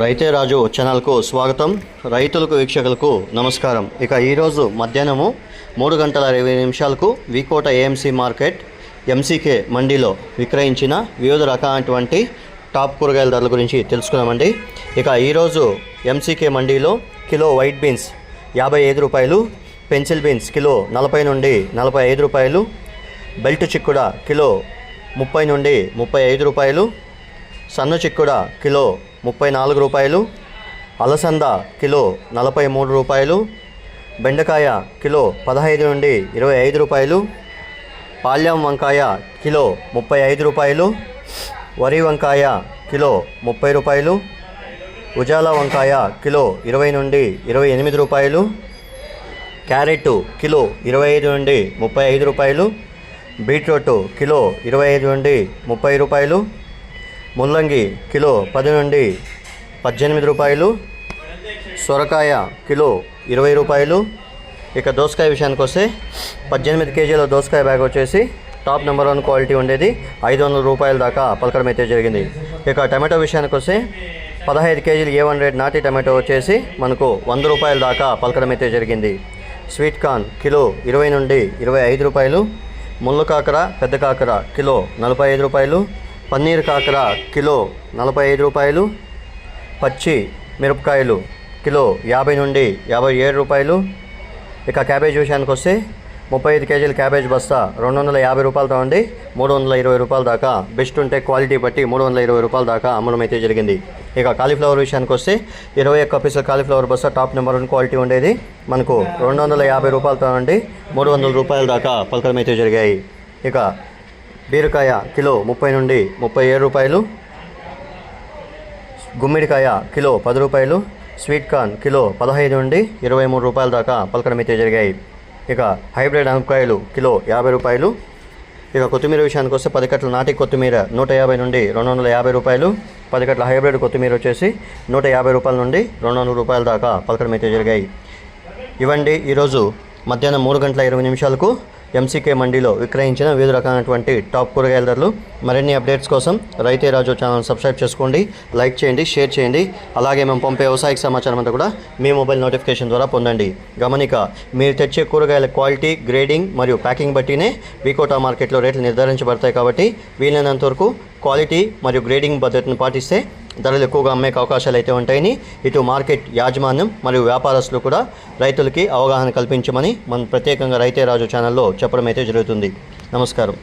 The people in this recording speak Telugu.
రైతే రాజు ఛానల్కు స్వాగతం. రైతులకు వీక్షకులకు నమస్కారం. ఇక ఈరోజు మధ్యాహ్నము 3:20 వికోట ఏఎంసీ మార్కెట్ ఎంసీకే మండీలో విక్రయించిన వివిధ రకాలైనటువంటి టాప్ కూరగాయల ధరల గురించి తెలుసుకున్నామండి. ఇక ఈరోజు ఎంసీకే మండీలో కిలో వైట్ బీన్స్ 55 రూపాయలు, పెన్సిల్ బీన్స్ కిలో 40 నుండి 45 రూపాయలు, బెల్ట్ చిక్కుడ కిలో 30 నుండి 35 రూపాయలు, సన్న చిక్కుడ కిలో 34 రూపాయలు, అలసంద కిలో 43 రూపాయలు, బెండకాయ కిలో 15 నుండి 25 రూపాయలు, పాల్యం వంకాయ కిలో 35 రూపాయలు, వరి వంకాయ కిలో 30 రూపాయలు, ఉజాల వంకాయ కిలో 20 నుండి 28 రూపాయలు, క్యారెట్ కిలో 25 నుండి 35 రూపాయలు, బీట్రూట్ కిలో 25 నుండి 30 రూపాయలు, ముల్లంగి కిలో 10 నుండి 18 రూపాయలు, సొరకాయ కిలో 20 రూపాయలు. ఇక దోసకాయ విషయానికి వస్తే 18 కేజీల దోసకాయ బ్యాగ్ వచ్చేసి టాప్ నెంబర్ 1 క్వాలిటీ ఉండేది 500 రూపాయల దాకా పలకడం అయితే జరిగింది. ఇక టమాటో విషయానికి వస్తే 15 కేజీలు A1 రేట్ నాటి టమాటో వచ్చేసి మనకు 100 రూపాయల దాకా పలకడం అయితే జరిగింది. స్వీట్ కార్న్ కిలో 20 నుండి 25 రూపాయలు, ముళ్ళు కాకర పెద్ద కాకర కిలో 45 రూపాయలు, పన్నీర్ కాకర కిలో 45 రూపాయలు, పచ్చి మిరపకాయలు కిలో 50 నుండి 57 రూపాయలు. ఇక క్యాబేజ్ విషయానికి వస్తే 35 కేజీల క్యాబేజ్ బస్తా 250 రూపాయలతో ఉండి 320 రూపాయల దాకా, బెస్ట్ ఉంటే క్వాలిటీ బట్టి 320 రూపాయల దాకా అమ్మడం అయితే జరిగింది. ఇక కాలీఫ్లవర్ విషయానికి వస్తే 21 పీసుల కాలీఫ్లవర్ బస్తా టాప్ నెంబర్ 1 క్వాలిటీ ఉండేది మనకు 250 రూపాయలతో ఉండి 300 రూపాయల దాకా పలకడం అయితే జరిగాయి. ఇక బీరకాయ కిలో 30 నుండి 37 రూపాయలు, గుమ్మిడికాయ కిలో 10 రూపాయలు, స్వీట్ కార్న్ కిలో 15 నుండి 23 రూపాయల దాకా పలకడం అయితే జరిగాయి. ఇక హైబ్రిడ్ అనపకాయలు కిలో 50 రూపాయలు. ఇక కొత్తిమీర విషయానికి వస్తే 10 కట్టల నాటి కొత్తిమీర 150 నుండి 250 రూపాయలు, 10 కట్టల హైబ్రిడ్ కొత్తిమీర వచ్చేసి 150 రూపాయల నుండి 200 రూపాయల దాకా పలకడం అయితే జరిగాయి. ఇవండి ఈరోజు మధ్యాహ్నం 3:20 ఎంసీకే మండీలో విక్రయించిన వివిధ రకాలైనటువంటి టాప్ కూరగాయల ధరలు. మరిన్ని అప్డేట్స్ కోసం రైతే రాజు ఛానల్ సబ్స్క్రైబ్ చేసుకోండి, లైక్ చేయండి, షేర్ చేయండి. అలాగే మేము పంపే వ్యవసాయ సమాచారం అంతా కూడా మీ మొబైల్ నోటిఫికేషన్ ద్వారా పొందండి. గమనిక, మీరు తెచ్చే కూరగాయల క్వాలిటీ, గ్రేడింగ్ మరియు ప్యాకింగ్ బట్టినే వికోటా మార్కెట్లో రేట్లు నిర్ధారించబడతాయి. కాబట్టి వీలైనంత వరకు క్వాలిటీ మరియు గ్రేడింగ్ పద్ధతిని పాటిస్తే ధరలు ఎక్కువగా అమ్మే అవకాశాలు అయితే ఉంటాయని ఇటు మార్కెట్ యాజమాన్యం మరియు వ్యాపారస్తులు కూడా రైతులకి అవగాహన కల్పించమని మనం ప్రత్యేకంగా రైతే రాజు ఛానల్లో చెప్పడం అయితే జరుగుతుంది. నమస్కారం.